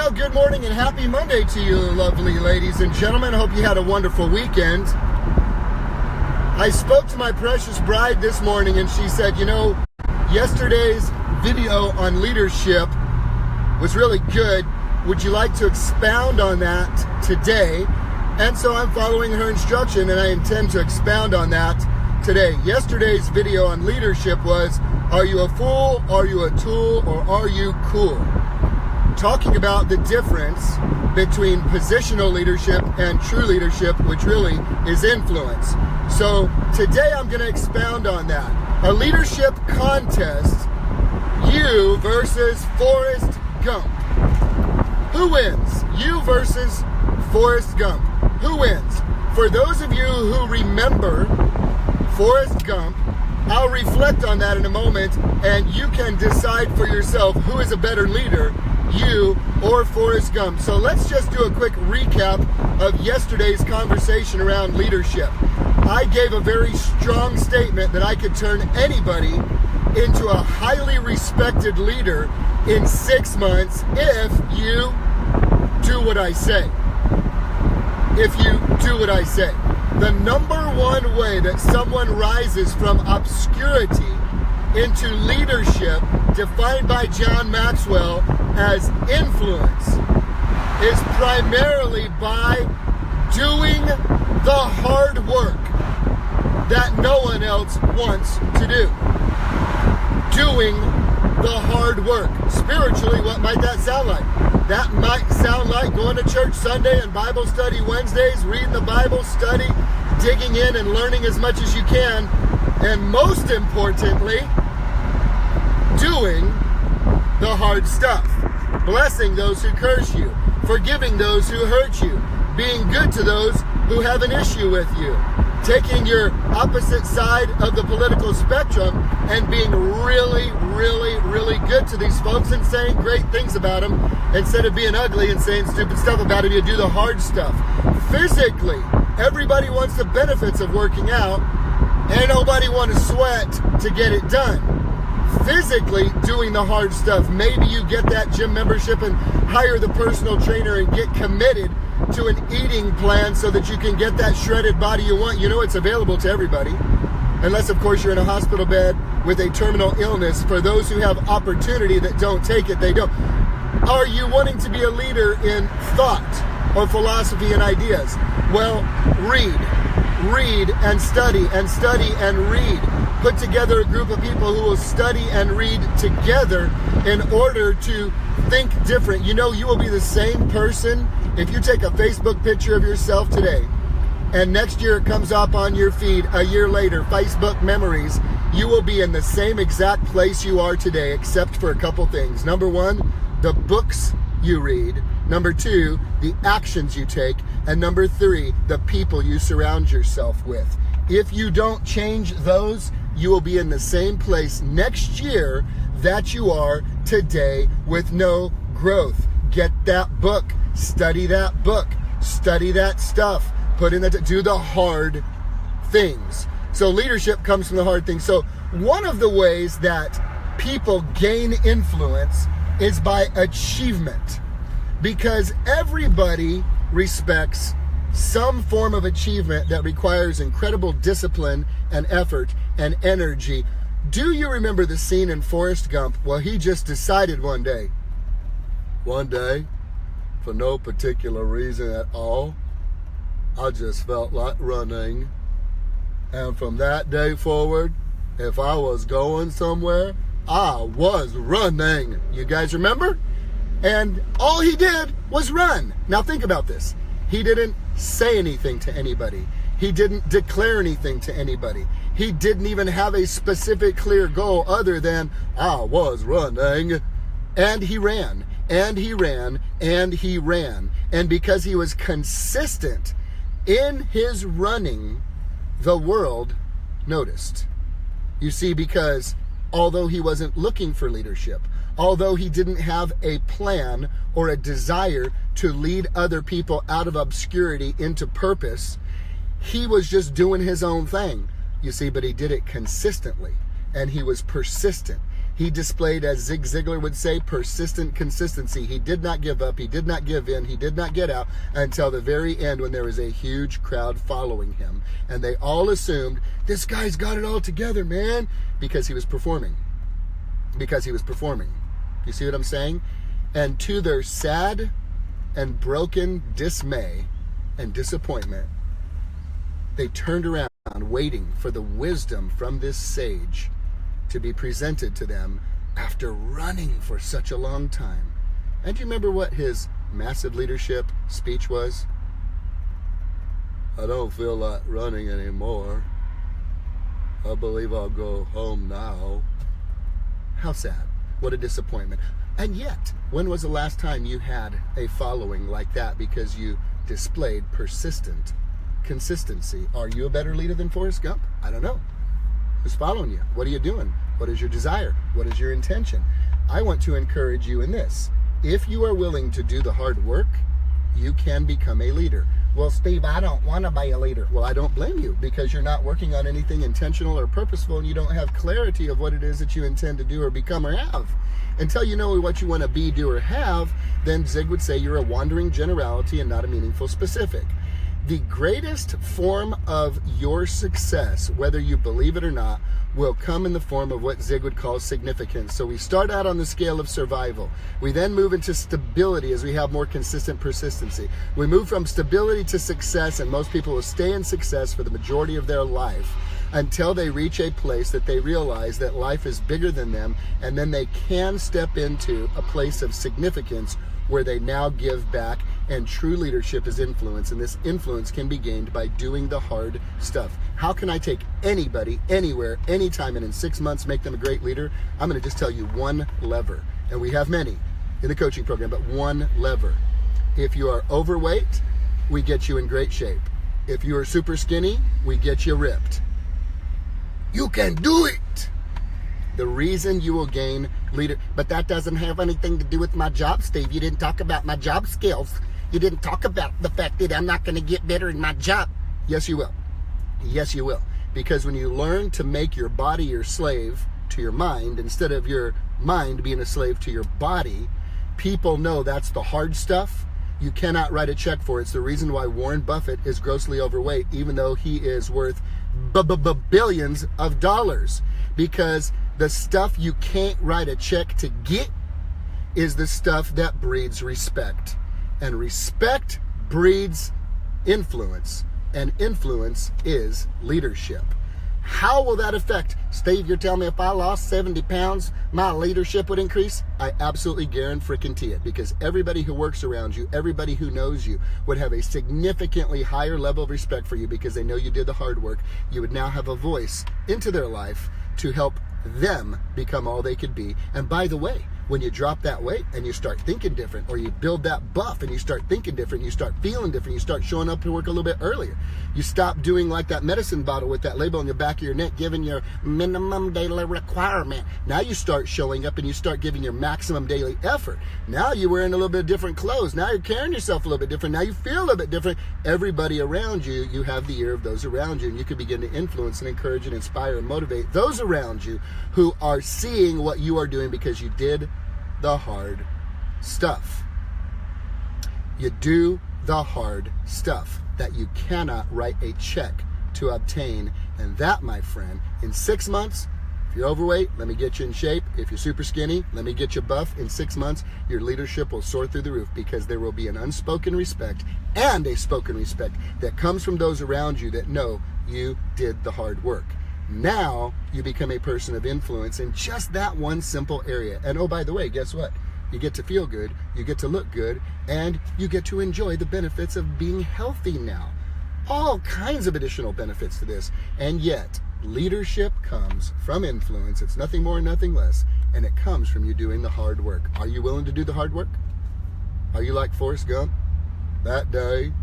Well, good morning and happy Monday to you, lovely ladies and gentlemen. Hope you had a wonderful weekend. I spoke to my precious bride this morning and she said, yesterday's video on leadership was really good. Would you like to expound on that today? And so I'm following her instruction and I intend to expound on that today. Yesterday's video on leadership was, are you a fool, are you a tool, or are you cool? Talking about the difference between positional leadership and true leadership, which really is influence. So today I'm going to expound on that. A leadership contest, you versus Forrest Gump. Who wins? You versus Forrest Gump. Who wins? For those of you who remember Forrest Gump, I'll reflect on that in a moment, and you can decide for yourself who is a better leader, you or Forrest Gump. So let's just do a quick recap of yesterday's conversation around leadership. I gave a very strong statement that I could turn anybody into a highly respected leader in 6 months if you do what I say. If you do what I say. The number one way that someone rises from obscurity into leadership, defined by John Maxwell as influence, is primarily by doing the hard work that no one else wants to do. Doing the hard work. Spiritually, what might that sound like? That might sound like going to church Sunday and Bible study Wednesdays, reading the Bible, study, digging in and learning as much as you can, and most importantly, doing the hard stuff. Blessing those who curse you, forgiving those who hurt you, being good to those who have an issue with you, taking your opposite side of the political spectrum and being really, really, really good to these folks and saying great things about them instead of being ugly and saying stupid stuff about them. You do the hard stuff. Physically, everybody wants the benefits of working out and nobody wants to sweat to get it done. Physically doing the hard stuff. Maybe you get that gym membership and hire the personal trainer and get committed to an eating plan so that you can get that shredded body you want. It's available to everybody. Unless, of course, you're in a hospital bed with a terminal illness. For those who have opportunity that don't take it, they don't. Are you wanting to be a leader in thought or philosophy and ideas? Well, read and study and read. Put together a group of people who will study and read together in order to think different. You will be the same person if you take a Facebook picture of yourself today and next year it comes up on your feed a year later, Facebook memories, you will be in the same exact place you are today except for a couple things. Number one, the books you read. Number two, the actions you take. And number three, the people you surround yourself with. If you don't change those, you will be in the same place next year that you are today with no growth. Get that book, study that book, study that stuff, do the hard things. So leadership comes from the hard things. So one of the ways that people gain influence is by achievement, because everybody respects some form of achievement that requires incredible discipline and effort and energy. Do you remember the scene in Forrest Gump? Well, he just decided one day, for no particular reason at all, I just felt like running. And from that day forward, if I was going somewhere, I was running. You guys remember? And all he did was run. Now think about this. He didn't say anything to anybody. He didn't declare anything to anybody. He didn't even have a specific clear goal other than, I was running. And he ran, and he ran, and he ran. And because he was consistent in his running, the world noticed. You see, because although he wasn't looking for leadership, although he didn't have a plan or a desire to lead other people out of obscurity into purpose, he was just doing his own thing. You see, but he did it consistently, and he was persistent. He displayed, as Zig Ziglar would say, persistent consistency. He did not give up. He did not give in. He did not get out until the very end when there was a huge crowd following him. And they all assumed, this guy's got it all together, man, because he was performing. Because he was performing. You see what I'm saying? And to their sad and broken dismay and disappointment, they turned around waiting for the wisdom from this sage to be presented to them after running for such a long time. And do you remember what his massive leadership speech was? I don't feel like running anymore. I believe I'll go home now. How sad. What a disappointment. And yet, when was the last time you had a following like that because you displayed persistent consistency? Are you a better leader than Forrest Gump? I don't know. Who's following you? What are you doing? What is your desire? What is your intention? I want to encourage you in this. If you are willing to do the hard work, you can become a leader. Well, Steve, I don't want to be a leader. Well, I don't blame you because you're not working on anything intentional or purposeful and you don't have clarity of what it is that you intend to do or become or have. Until you know what you want to be, do, or have, then Zig would say you're a wandering generality and not a meaningful specific. The greatest form of your success, whether you believe it or not, will come in the form of what Zig would call significance. So we start out on the scale of survival. We then move into stability as we have more consistent persistency. We move from stability to success, and most people will stay in success for the majority of their life until they reach a place that they realize that life is bigger than them, and then they can step into a place of significance where they now give back, and true leadership is influence, and this influence can be gained by doing the hard stuff. How can I take anybody, anywhere, anytime, and in 6 months make them a great leader? I'm going to just tell you one lever, and we have many in the coaching program, but one lever. If you are overweight, we get you in great shape. If you are super skinny, we get you ripped. You can do it! The reason you will gain leader, but that doesn't have anything to do with my job, Steve. You didn't talk about my job skills. You didn't talk about the fact that I'm not going to get better in my job. Yes, you will. Yes, you will. Because when you learn to make your body your slave to your mind, instead of your mind being a slave to your body, people know that's the hard stuff. You cannot write a check for it. It's the reason why Warren Buffett is grossly overweight, even though he is worth billions of dollars. Because the stuff you can't write a check to get is the stuff that breeds respect. And respect breeds influence. And influence is leadership. How will that affect? Steve, you're telling me if I lost 70 pounds, my leadership would increase? I absolutely guarantee it, because everybody who works around you, everybody who knows you, would have a significantly higher level of respect for you because they know you did the hard work. You would now have a voice into their life to help them become all they could be. And by the way, when you drop that weight and you start thinking different, or you build that buff and you start thinking different, you start feeling different, you start showing up to work a little bit earlier. You stop doing like that medicine bottle with that label on the back of your neck, giving your minimum daily requirement. Now you start showing up and you start giving your maximum daily effort. Now you're wearing a little bit different clothes. Now you're carrying yourself a little bit different. Now you feel a little bit different. Everybody around you, you have the ear of those around you, and you can begin to influence and encourage and inspire and motivate those around you who are seeing what you are doing because you did the hard stuff. You do the hard stuff that you cannot write a check to obtain. And that, my friend, in 6 months, if you're overweight, let me get you in shape. If you're super skinny, let me get you buff. In 6 months, your leadership will soar through the roof, because there will be an unspoken respect and a spoken respect that comes from those around you that know you did the hard work. Now you become a person of influence in just that one simple area. And oh, by the way, guess what? You get to feel good, you get to look good, and you get to enjoy the benefits of being healthy now. All kinds of additional benefits to this. And yet, leadership comes from influence. It's nothing more, nothing less. And it comes from you doing the hard work. Are you willing to do the hard work? Are you like Forrest Gump? That day,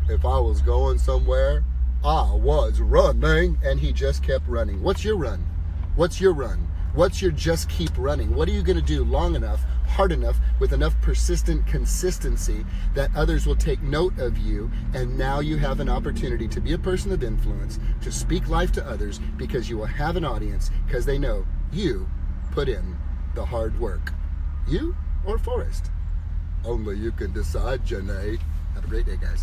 if I was going somewhere, I was running, and he just kept running. What's your run? What's your run? What's your just keep running? What are you going to do long enough, hard enough, with enough persistent consistency that others will take note of you, and now you have an opportunity to be a person of influence, to speak life to others, because you will have an audience, because they know you put in the hard work? You or Forrest? Only you can decide, Janae. Have a great day, guys.